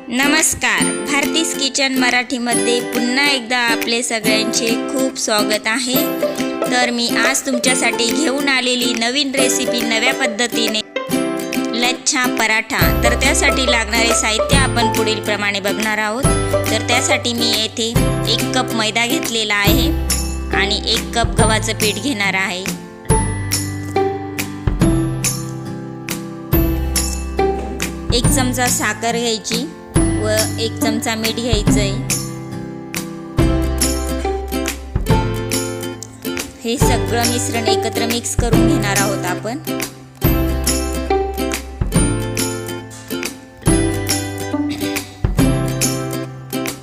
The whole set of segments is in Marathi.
नमस्कार, भारतीस किचन मराठीमध्ये पुन्हा एकदा आपले सगळ्यांचे खूप स्वागत आहे। तर मी आज तुमच्यासाठी घेऊन आलेली नवीन रेसिपी नव्या पद्धतीने लच्छा पराठा। तर त्यासाठी लागणारे साहित्य आपण पुढील प्रमाणे बघणार आहोत। तर त्यासाठी मी येथे 1 कप मैदा घेतलेला आहे आणि 1 कप गव्हाचं पीठ घेणार आहे। 1 चमचा साखर घ्यायची व 1 चमचा मीठ घ्यायचंय। हे सगळं मिश्रण एकत्र मिक्स करून घेणार आहोत आपण।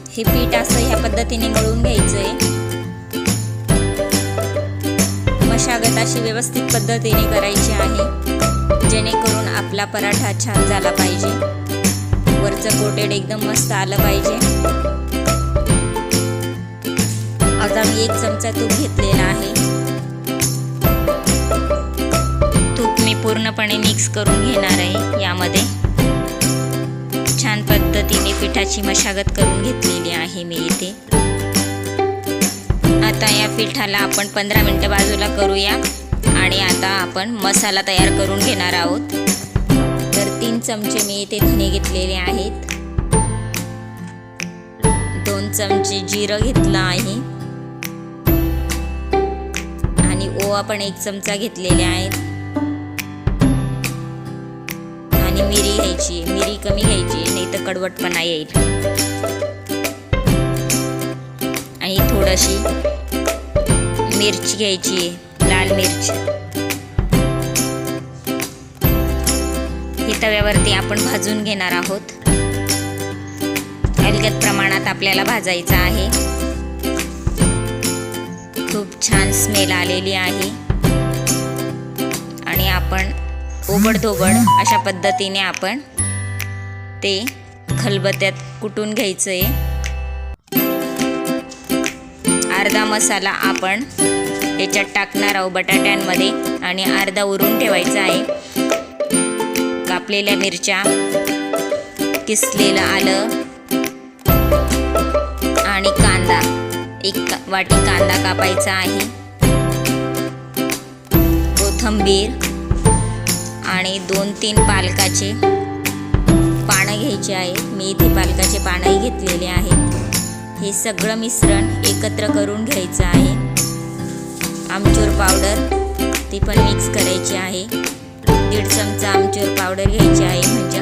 हे पीठ असं ह्या पद्धतीने मळून घ्यायचंय। मशागत अशी व्यवस्थित पद्धतीने करायची आहे जेणेकरून आपला पराठा छान झाला पाहिजे। वरचं कोटेड एकदम मस्त आलं पाहिजे। आता मी 1 चमचा तूप घेतलेला आहे। तूप मी पूर्णपणे मिक्स करून घेणार आहे। यामध्ये छान पद्धतीने पिठाची मशागत करून घेतलेली आहे मी इथे। आता या पिठाला आपण 15 मिनिटं बाजूला करूया आणि आता आपण मसाला तयार करून घेणार आहोत। तर 3 चमचे मी इथे धने घेतलेले आहेत। 2 चमचे जिरं घेतलं आहे आणि ओवा पण 1 चमचा घेतलेले आहेत आणि मिरी घ्यायची। मिरी कमी घ्यायची नाही तर कडवटपणा येईल। आणि थोडीशी मिरची घ्यायची, लाल मिरची। हे तव्यावरती आपण भाजून घेणार आहोत। अलगद प्रमाणात आपल्याला भाजायचं आहे। खूप छान स्मेल आलेली आहे आणि आपण ओबडधोबड अशा पद्धतीने आपण ते खलबत्त्यात कुटून घ्यायचंय। अर्धा मसाला आपण याच्यात टाकणार आहोत बटाट्यांमध्ये आणि अर्धा उरून ठेवायचा आहे। कापलेल्या मिरच्या, किसलेलं आलं आणि कांदा, 1 वाटी कांदा कापायचा आहे। कोथिंबीर आणि 2-3 पालकाचे पानं घ्यायचे आहे। मी इथे पालकाचे पानंही घेतलेले आहेत। हे सगळं मिश्रण एकत्र करून घ्यायचं आहे। आमचूर पावडर ती पण मिक्स करायची आहे। 1.5 चमचा आमचूर पावडर घ्यायची आहे म्हणजे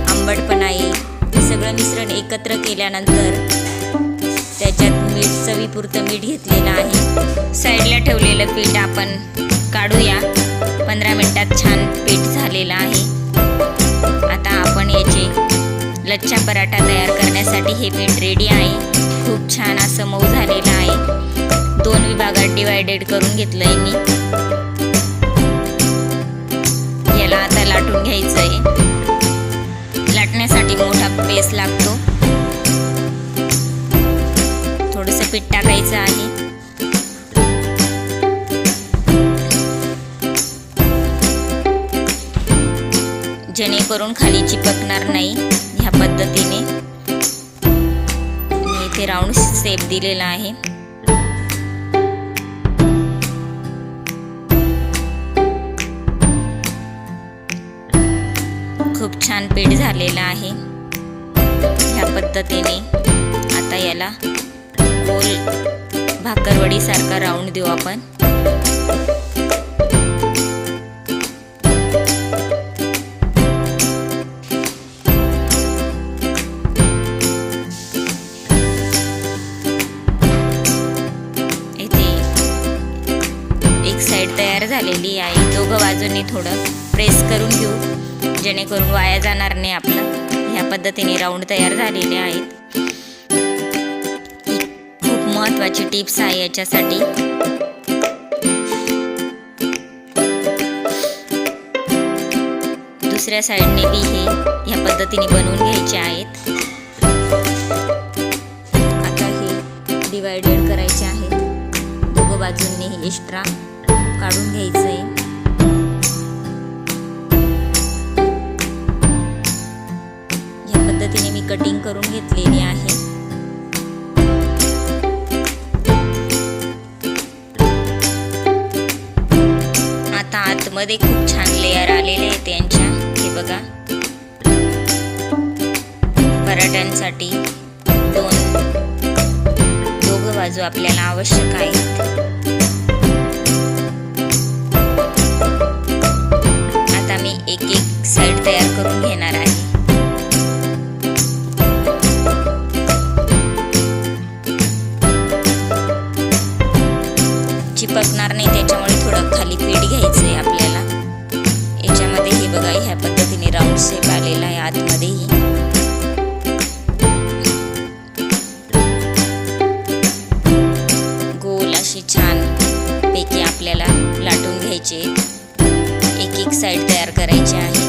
आंबटपणा येईल। हे सगळं मिश्रण एकत्र केल्यानंतर त्याच्यात मीठ, चवीपुरतं मीठ घेतलेलं आहे। साईडला ठेवलेलं पीठ आपण काढूया। 15 मिनिटात छान पीठ झालेलं आहे। आता आपण याचे लच्छा पराठा तयार करण्यासाठी हे पीठ रेडी आहे। खूप छान असं मऊ झालेलं आहे। 2 विभागात डिवायडेड करून घेतलंय मी। याला आता लाटून घ्यायचंय। लाटण्यासाठी मोठा पेस्ट लागतो। थोडंसं पीठ टाकायचं आहे। जेणेकरून खाली चिपकणार नाही। ह्या पद्धतीने मी इथे राऊंड शेप दिलेला आहे। खूप छान पीठ झालेलं आहे। ह्या पद्धतीने आता याला गोल भाकरवडी सारखा राऊंड देऊ आपण। इथे एक साइड तयार झालेली आहे। दोघं बाजूंनी थोडं प्रेस करून घेऊ जेणेकरून वाया जाणार नाही आपलं। ह्या पद्धतीने राऊंड तयार झालेले आहेत। खूप महत्त्वाची टिप्स आहे याच्यासाठी। दुसऱ्या साईडने बी हे ह्या पद्धतीने बनवून घ्यायचे आहेत। आता हे डिवायडेड करायचे आहेत। दोघं बाजूंनी हे एक्स्ट्रा काढून घ्यायचंय। पद्धतीने मी कटिंग करून घेतलेली आहे। आता आतमध्ये खूप छान लेयर आलेले आहेत यांच्या। हे बघा, पराठ्यांसाठी दोघं बाजू आपल्याला आवश्यक आहेत। आता मी एक एक साइड तयार करून घेणार आहे। चिपकणार नाही त्याच्यामुळे थोडं खाली पीठ घ्यायचं आहे आपल्याला। याच्यामध्ये हे बघा, ह्या पद्धतीने राऊंड शेप आलेला आहे आतमध्येही। गोल अशी छान पैकी आपल्याला लाटून घ्यायचे, एक एक साइड तयार करायची आहे।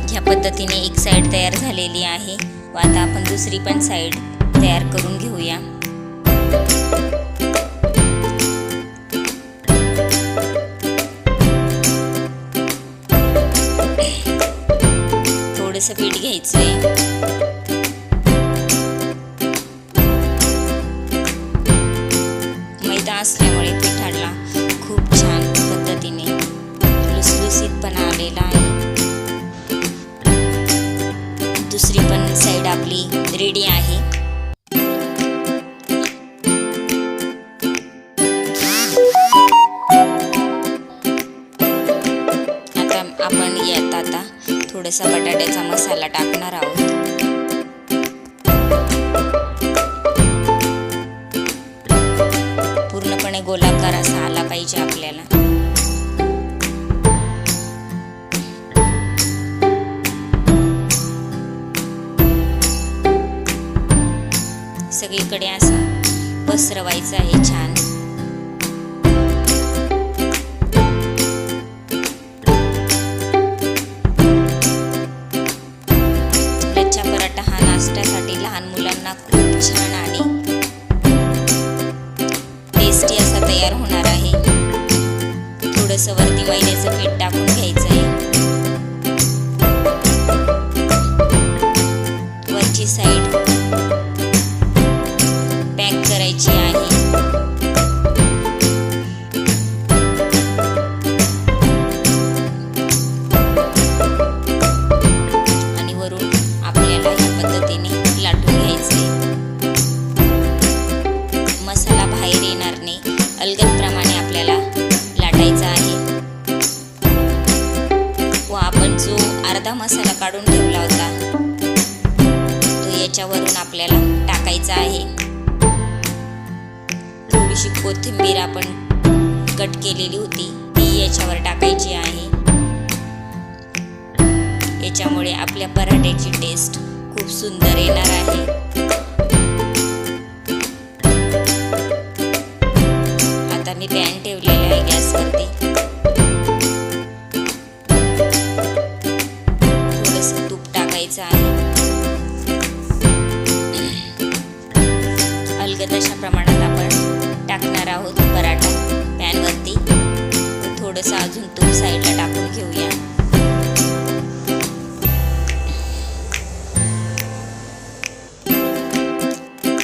ह्या पद्धतीने एक साइड तयार झालेली आहे व आता आपण दुसरी पण साइड तयार करून घेऊया। थोडंसं पीठ घ्यायचंय, मैदा असल्यामुळे पिठाला खूप छान पद्धतीने लुसलुसीतपणा आलेला आहे। दुसरी पण साइड आपली रेडी आहे। आता आपण यात आता थोडासा बटाट्याचा मसाला टाकणार आहोत। पूर्णपणे गोलाकार असा आला पाहिजे आपल्याला। सगळीकडे असं पसरवायचं आहे छान। लच्छा पराठा हा नाश्त्यासाठी लहान मुलांना खूप छान आणि टेस्टी असा तयार होणार आहे। थोडंसं वरती मैद्याचं पीठ टाकून घ्यायचं आहे। वरची साईड पॅक करायची आहे। आणि वरून आपल्याला या पद्धतीने लाटून घ्यायचे। मसाला बाहेर येणार नाही, अलगद प्रमाणे आपल्याला लाटायचा आहे। व आपण जो अर्धा मसाला काढून ठेवला होता तो याच्यावरून आपल्याला टाकायचा आहे। थोडीशी कोथिंबीर आपण कट केलेली होती ती याच्यावर टाकायची आहे। याच्यामुळे आपल्या पराठ्याची टेस्ट खूप सुंदर येणार आहे। आता मी पॅन ठेवलेला आहे गॅसवरती। थोडंसं तूप टाकायचं आहे। अलगद अशा प्रमाणात आपण टाकणार आहोत पराठा पॅनवरती। थोडंसं अजून तूप साईडला टाकून घेऊया।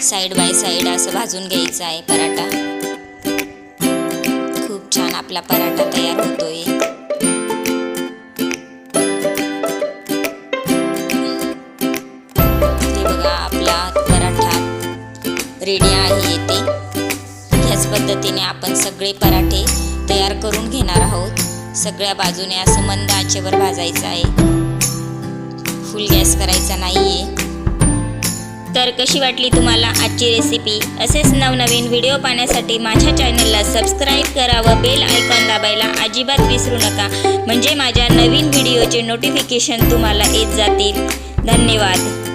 साइड बाय साइड असं भाजून घ्यायचं आहे पराठा। खूप छान आपला पराठा तयार होतोय। हे बघा, आपला पराठा रेडी आहे येते। ह्याच पद्धतीने आपण सगळे पराठे तयार करून घेणार आहोत। सगळ्या बाजूने असं मंद आचेवर भाजायचं आहे, फुल गॅस करायचा नाहीये। तर कशी वाटली तुम्हाला आजची रेसिपी? असेच नवनवीन व्हिडिओ पाहण्यासाठी माझ्या चॅनलला सबस्क्राईब करा व बेल आयकॉन दाबायला अजिबात विसरू नका, म्हणजे माझ्या नवीन व्हिडिओचे नोटिफिकेशन तुम्हाला येत जातील। धन्यवाद।